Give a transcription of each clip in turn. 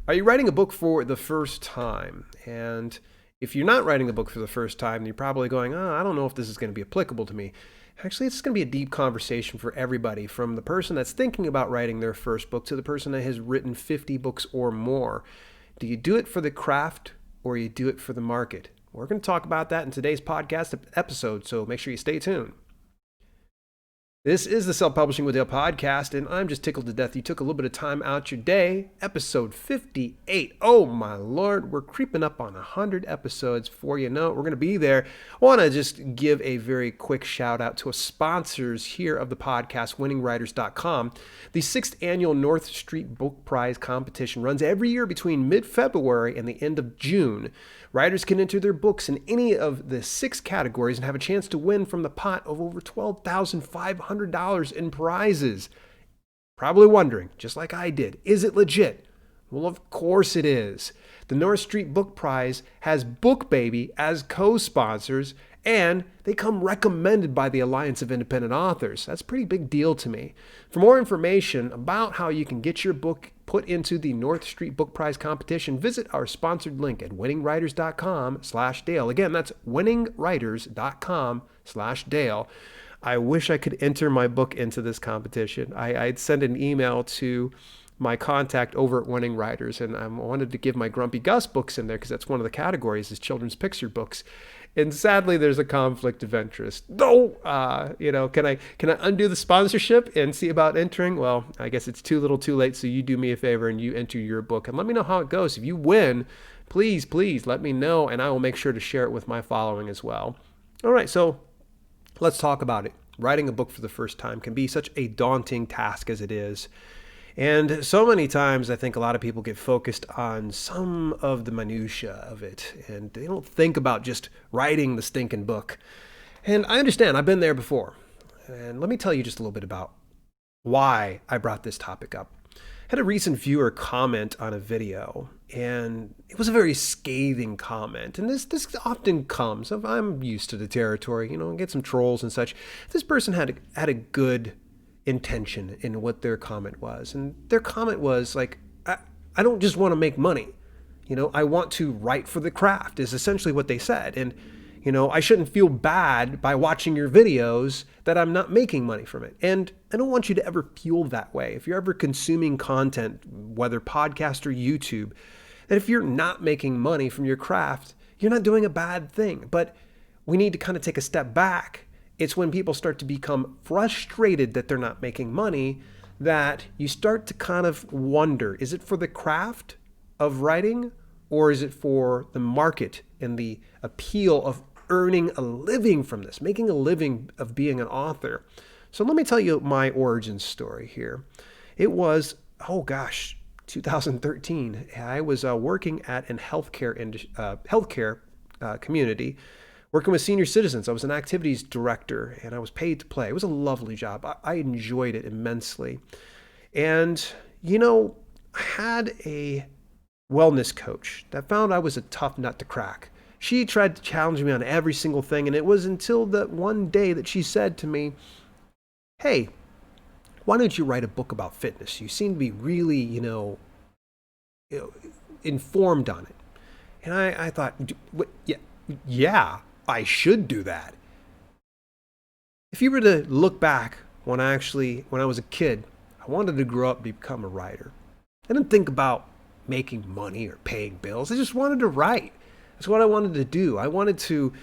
Are you writing a book for the first time? And if you're not writing a book for the first time, then you're probably going, oh, I don't know if this is going to be applicable to me. Actually, it's going to be a deep conversation for everybody, from the person that's thinking about writing their first book to the person that has written 50 books or more. Do you do it for the craft or you do it for the market? We're going to talk about that in today's podcast episode, so make sure you stay tuned. This is the Self-Publishing with Dale podcast, and I'm just tickled to death you took a little bit of time out your day. Episode 58. Oh, my Lord. We're creeping up on 100 episodes. Before you know it, we're going to be there. I want to just give a very quick shout out to our sponsors here of the podcast, winningwriters.com. The 6th annual North Street Book Prize competition runs every year between mid-February and the end of June. Writers can enter their books in any of the 6 categories and have a chance to win from the pot of over $12,500 in prizes. Probably wondering, just like I did, is it legit? Well, of course it is. The North Street Book Prize has BookBaby as co-sponsors, and they come recommended by the Alliance of Independent Authors. That's a pretty big deal to me. For more information about how you can get your book put into the North Street Book Prize competition, visit our sponsored link at winningwriters.com/Dale. Again, that's winningwriters.com/Dale. I wish I could enter my book into this competition. I'd send an email to my contact over at Winning Writers, and I wanted to give my Grumpy Gus books in there because that's one of the categories is children's picture books. And sadly, there's a conflict of interest. No, can I undo the sponsorship and see about entering? Well, I guess it's too little too late, so you do me a favor and you enter your book. And let me know how it goes. If you win, please let me know, and I will make sure to share it with my following as well. All right, so let's talk about it. Writing a book for the first time can be such a daunting task as it is. And so many times I think a lot of people get focused on some of the minutia of it, and they don't think about just writing the stinking book. And I understand, I've been there before. And let me tell you just a little bit about why I brought this topic up. I had a recent viewer comment on a video, and it was a very scathing comment. And this often comes, I'm used to the territory, get some trolls and such. This person had a good intention in what their comment was. And their comment was like, I don't just want to make money. I want to write for the craft is essentially what they said. And, I shouldn't feel bad by watching your videos that I'm not making money from it. And I don't want you to ever feel that way. If you're ever consuming content, whether podcast or YouTube, that if you're not making money from your craft, you're not doing a bad thing. But we need to kind of take a step back. It's when people start to become frustrated that they're not making money that you start to kind of wonder, is it for the craft of writing or is it for the market and the appeal of earning a living from this, making a living of being an author? So let me tell you my origin story here. It was, 2013. I was working at an healthcare community, working with senior citizens. I was an activities director, and I was paid to play. It was a lovely job. I enjoyed it immensely. And, I had a wellness coach that found I was a tough nut to crack. She tried to challenge me on every single thing, and it was until that one day that she said to me, hey, why don't you write a book about fitness? You seem to be really, informed on it. And I thought, yeah. I should do that. If you were to look back when I was a kid, I wanted to grow up and become a writer. I didn't think about making money or paying bills. I just wanted to write. That's what I wanted to do. I wanted to,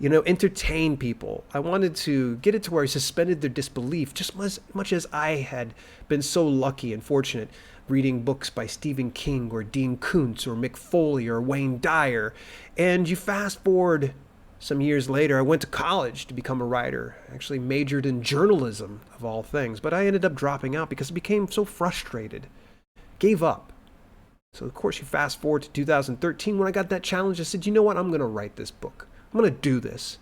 entertain people. I wanted to get it to where I suspended their disbelief just as much as I had been so lucky and fortunate reading books by Stephen King or Dean Koontz or Mick Foley or Wayne Dyer. And you fast forward some years later, I went to college to become a writer. I actually majored in journalism, of all things, but I ended up dropping out because I became so frustrated. Gave up. So, of course, you fast forward to 2013 when I got that challenge. I said, you know what? I'm going to write this book. I'm going to do this.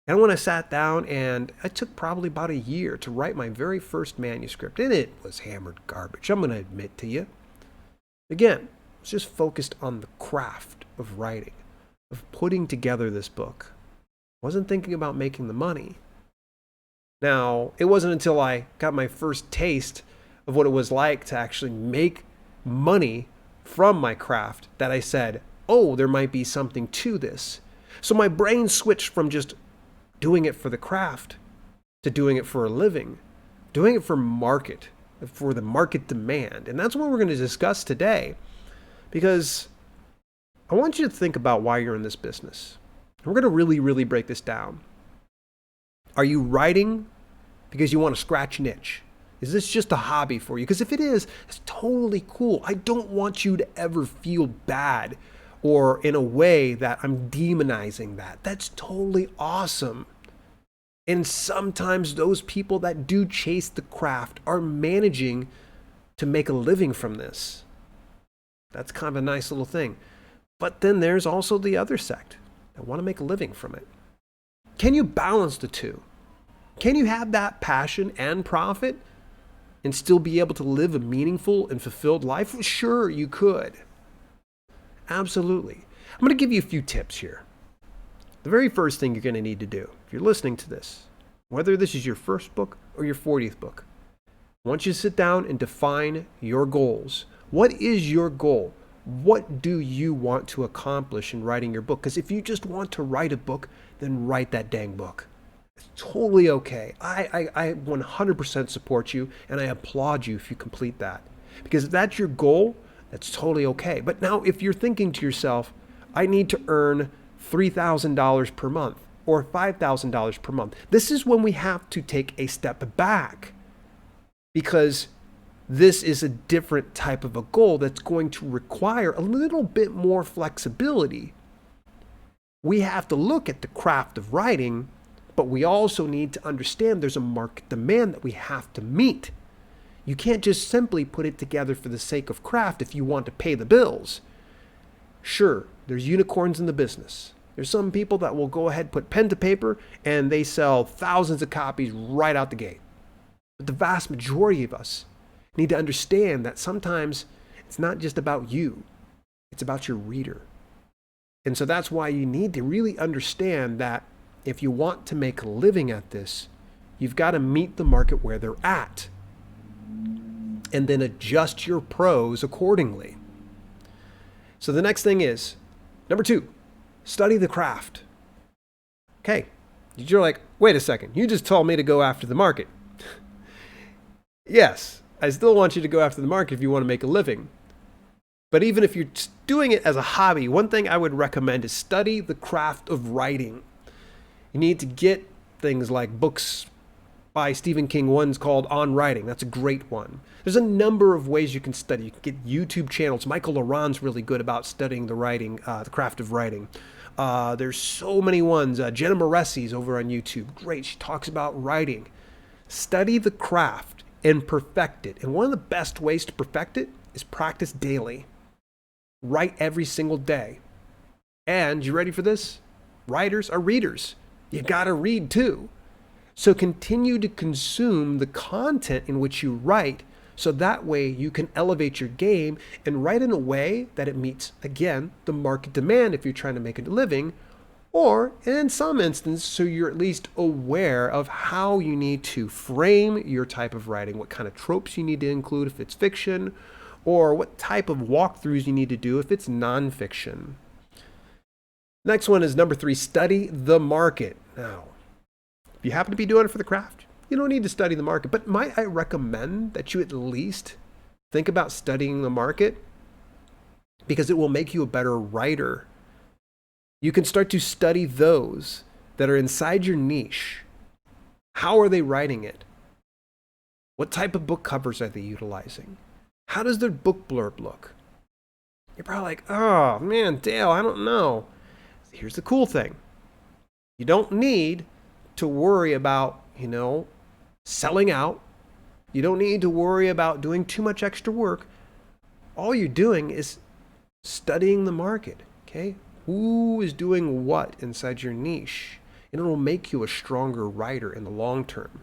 And when I sat down, and it took probably about a year to write my very first manuscript, and it was hammered garbage, I'm going to admit to you. Again, I was just focused on the craft of writing, of putting together this book. I wasn't thinking about making the money. Now, it wasn't until I got my first taste of what it was like to actually make money from my craft that I said, oh, there might be something to this. So my brain switched from just doing it for the craft to doing it for a living, doing it for the market demand. And that's what we're going to discuss today, because I want you to think about why you're in this business. We're going to really, really break this down. Are you writing because you want to scratch an itch? Is this just a hobby for you? Because if it is, it's totally cool. I don't want you to ever feel bad or in a way that I'm demonizing that. That's totally awesome. And sometimes those people that do chase the craft are managing to make a living from this. That's kind of a nice little thing. But then there's also the other sect that want to make a living from it. Can you balance the two? Can you have that passion and profit and still be able to live a meaningful and fulfilled life? Sure, you could. Absolutely. I'm going to give you a few tips here. The very first thing you're going to need to do, if you're listening to this, whether this is your first book or your 40th book, I want you to sit down and define your goals. What is your goal? What do you want to accomplish in writing your book? Because if you just want to write a book, then write that dang book. It's totally okay. I 100% support you, and I applaud you if you complete that. Because if that's your goal, that's totally okay. But now if you're thinking to yourself, I need to earn $3,000 per month or $5,000 per month, this is when we have to take a step back, because this is a different type of a goal that's going to require a little bit more flexibility. We have to look at the craft of writing, but we also need to understand there's a market demand that we have to meet. You can't just simply put it together for the sake of craft if you want to pay the bills. Sure, there's unicorns in the business. There's some people that will go ahead, put pen to paper, and they sell thousands of copies right out the gate. But the vast majority of us need to understand that sometimes it's not just about you, it's about your reader. And so that's why you need to really understand that if you want to make a living at this, you've got to meet the market where they're at and then adjust your prose accordingly. So the next thing is, number 2, study the craft. Okay, you're like, wait a second, you just told me to go after the market. Yes, I still want you to go after the market if you want to make a living. But even if you're doing it as a hobby, one thing I would recommend is study the craft of writing. You need to get things like books by Stephen King. One's called On Writing. That's a great one. There's a number of ways you can study. You can get YouTube channels. Michael Laron's really good about studying the writing, the craft of writing. There's so many ones. Jenna Moressi's over on YouTube. Great. She talks about writing. Study the craft and perfect it. And one of the best ways to perfect it is practice daily. Write every single day. And you ready for this? Writers are readers. You got to read too. So continue to consume the content in which you write, so that way you can elevate your game and write in a way that it meets, again, the market demand if you're trying to make a living, or in some instances, so you're at least aware of how you need to frame your type of writing, what kind of tropes you need to include if it's fiction, or what type of walkthroughs you need to do if it's nonfiction. Next one is number 3, study the market. Now, if you happen to be doing it for the craft, you don't need to study the market, but might I recommend that you at least think about studying the market, because it will make you a better writer. You can start to study those that are inside your niche. How are they writing it? What type of book covers are they utilizing? How does their book blurb look? You're probably like, oh man, Dale, I don't know. Here's the cool thing. You don't need to worry about, selling out. You don't need to worry about doing too much extra work. All you're doing is studying the market, okay? Who is doing what inside your niche? And it'll make you a stronger writer in the long term.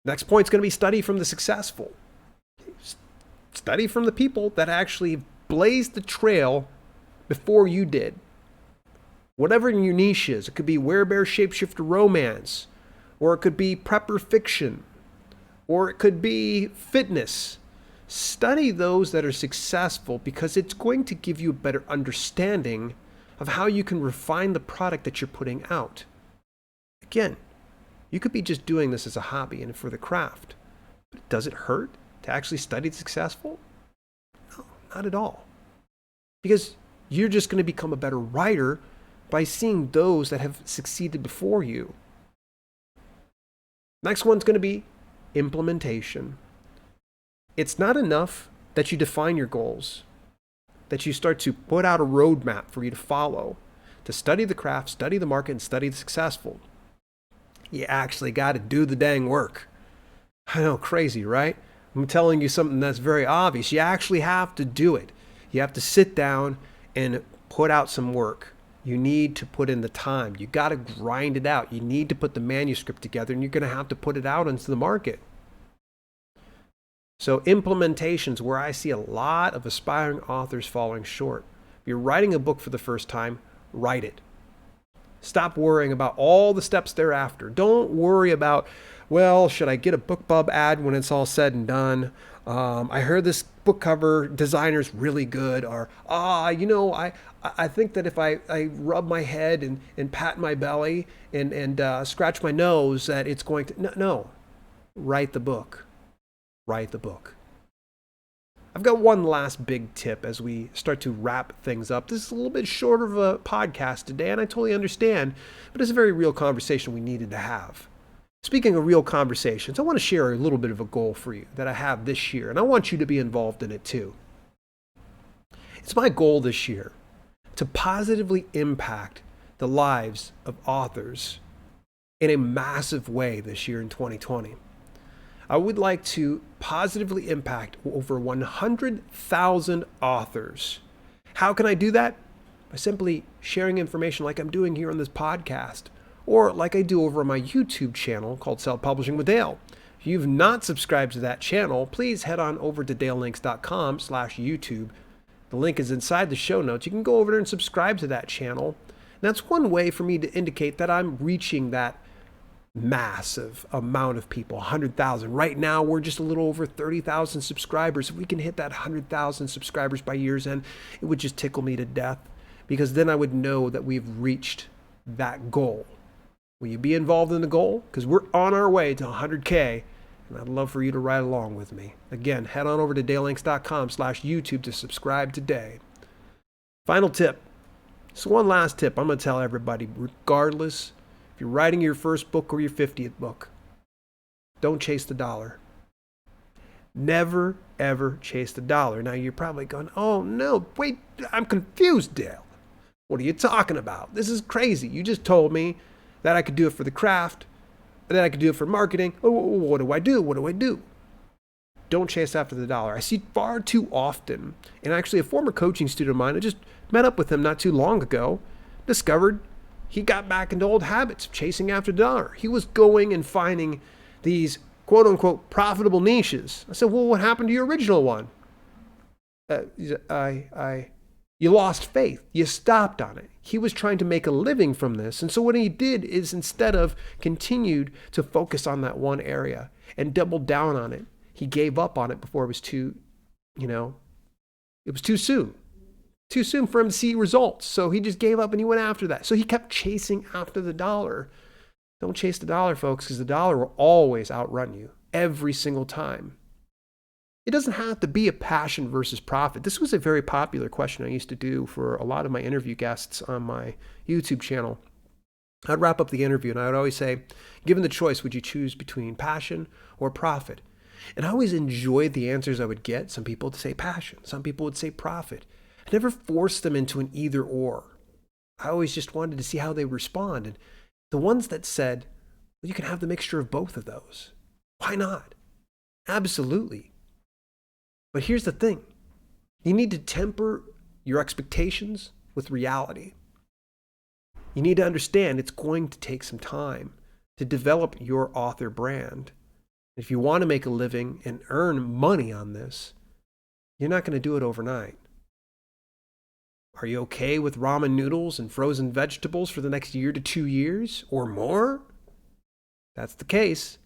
Next point is going to be study from the successful. Study from the people that actually blazed the trail before you did. Whatever your niche is, it could be werebear shapeshifter romance, or it could be prepper fiction, or it could be fitness. Study those that are successful because it's going to give you a better understanding of how you can refine the product that you're putting out. Again, you could be just doing this as a hobby and for the craft. But does it hurt to actually study the successful? No, not at all. Because you're just going to become a better writer by seeing those that have succeeded before you. Next one's going to be implementation. It's not enough that you define your goals, that you start to put out a roadmap for you to follow, to study the craft, study the market, and study the successful. You actually got to do the dang work. I know, crazy, right? I'm telling you something that's very obvious. You actually have to do it. You have to sit down and put out some work. You need to put in the time. You got to grind it out. You need to put the manuscript together, and you're going to have to put it out into the market. So implementation's where I see a lot of aspiring authors falling short. If you're writing a book for the first time, write it. Stop worrying about all the steps thereafter. Don't worry about, well, should I get a BookBub ad when it's all said and done? I heard this book cover designer's really good. Or, I think that if I rub my head and pat my belly and scratch my nose, that it's going to... No. Write the book. Write the book. I've got one last big tip as we start to wrap things up. This is a little bit shorter of a podcast today, and I totally understand, but it's a very real conversation we needed to have. Speaking of real conversations, I want to share a little bit of a goal for you that I have this year, and I want you to be involved in it too. It's my goal this year to positively impact the lives of authors in a massive way this year in 2020. I would like to positively impact over 100,000 authors. How can I do that? By simply sharing information like I'm doing here on this podcast, or like I do over on my YouTube channel called Self-Publishing with Dale. If you've not subscribed to that channel, please head on over to dalelinks.com/YouTube. The link is inside the show notes. You can go over there and subscribe to that channel. And that's one way for me to indicate that I'm reaching that massive amount of people, 100,000. Right now, we're just a little over 30,000 subscribers. If we can hit that 100,000 subscribers by year's end, it would just tickle me to death, because then I would know that we've reached that goal. Will you be involved in the goal? Because we're on our way to 100K, and I'd love for you to ride along with me. Again, head on over to dalelinks.com/YouTube to subscribe today. Final tip. So one last tip I'm going to tell everybody, regardless if you're writing your first book or your 50th book, don't chase the dollar. Never, ever chase the dollar. Now you're probably going, oh no, wait, I'm confused, Dale. What are you talking about? This is crazy. You just told me that I could do it for the craft, that I could do it for marketing. Oh, what do I do? What do I do? Don't chase after the dollar. I see far too often, and actually a former coaching student of mine, I just met up with him not too long ago, discovered he got back into old habits of chasing after the dollar. He was going and finding these quote unquote profitable niches. I said, well, what happened to your original one? You lost faith. You stopped on it. He was trying to make a living from this. And so what he did is, instead of continued to focus on that one area and double down on it, he gave up on it before it was too soon. Too soon for him to see results. So he just gave up and he went after that. So he kept chasing after the dollar. Don't chase the dollar, folks, because the dollar will always outrun you every single time. It doesn't have to be a passion versus profit. This was a very popular question I used to do for a lot of my interview guests on my YouTube channel. I'd wrap up the interview and I would always say, given the choice, would you choose between passion or profit? And I always enjoyed the answers I would get. Some people would say passion. Some people would say profit. I never forced them into an either or. I always just wanted to see how they respond. And the ones that said, well, you can have the mixture of both of those. Why not? Absolutely. But here's the thing. You need to temper your expectations with reality. You need to understand it's going to take some time to develop your author brand. If you want to make a living and earn money on this, you're not going to do it overnight. Are you okay with ramen noodles and frozen vegetables for the next year to 2 years or more? That's the case.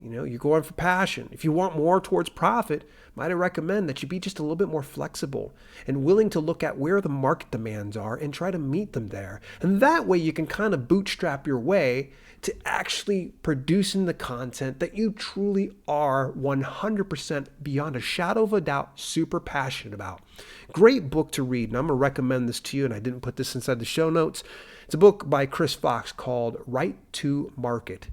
You're going for passion. If you want more towards profit, might I recommend that you be just a little bit more flexible and willing to look at where the market demands are and try to meet them there. And that way you can kind of bootstrap your way to actually producing the content that you truly are 100% beyond a shadow of a doubt super passionate about. Great book to read, and I'm going to recommend this to you, and I didn't put this inside the show notes. It's a book by Chris Fox called Right to Market.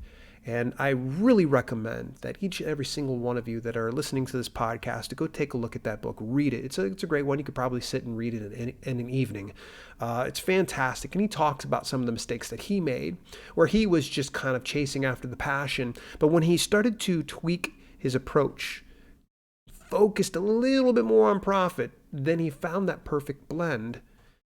And I really recommend that each and every single one of you that are listening to this podcast to go take a look at that book, read it. It's a great one. You could probably sit and read it in an evening. It's fantastic. And he talks about some of the mistakes that he made, where he was just kind of chasing after the passion. But when he started to tweak his approach, focused a little bit more on profit, then he found that perfect blend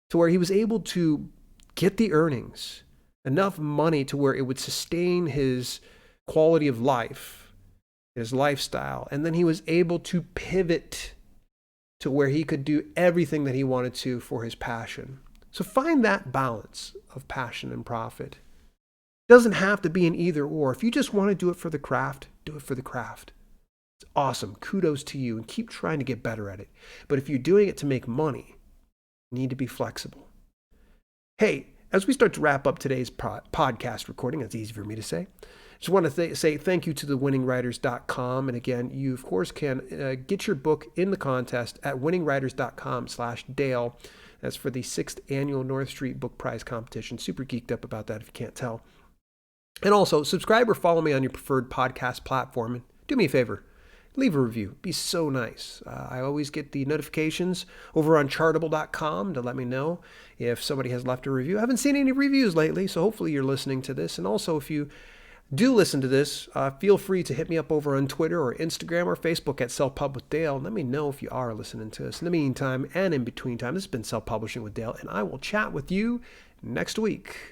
to where he was able to get the earnings, enough money to where it would sustain his quality of life, his lifestyle. And then he was able to pivot to where he could do everything that he wanted to for his passion. So find that balance of passion and profit. It doesn't have to be an either or. If you just want to do it for the craft, do it for the craft. It's awesome. Kudos to you, and keep trying to get better at it. But if you're doing it to make money, you need to be flexible. Hey, as we start to wrap up today's podcast recording, that's easy for me to say, just want to say thank you to thewinninwriters.com. And again, you, of course, can get your book in the contest at winningwriters.com/Dale. That's for the 6th annual North Street Book Prize competition. Super geeked up about that if you can't tell. And also, subscribe or follow me on your preferred podcast platform. And do me a favor, leave a review. It'd be so nice. I always get the notifications over on chartable.com to let me know if somebody has left a review. I haven't seen any reviews lately, so hopefully you're listening to this. And also, if you do listen to this, feel free to hit me up over on Twitter or Instagram or Facebook at Self-Pub with Dale. Let me know if you are listening to this. In the meantime and in between time, this has been Self-Publishing with Dale, and I will chat with you next week.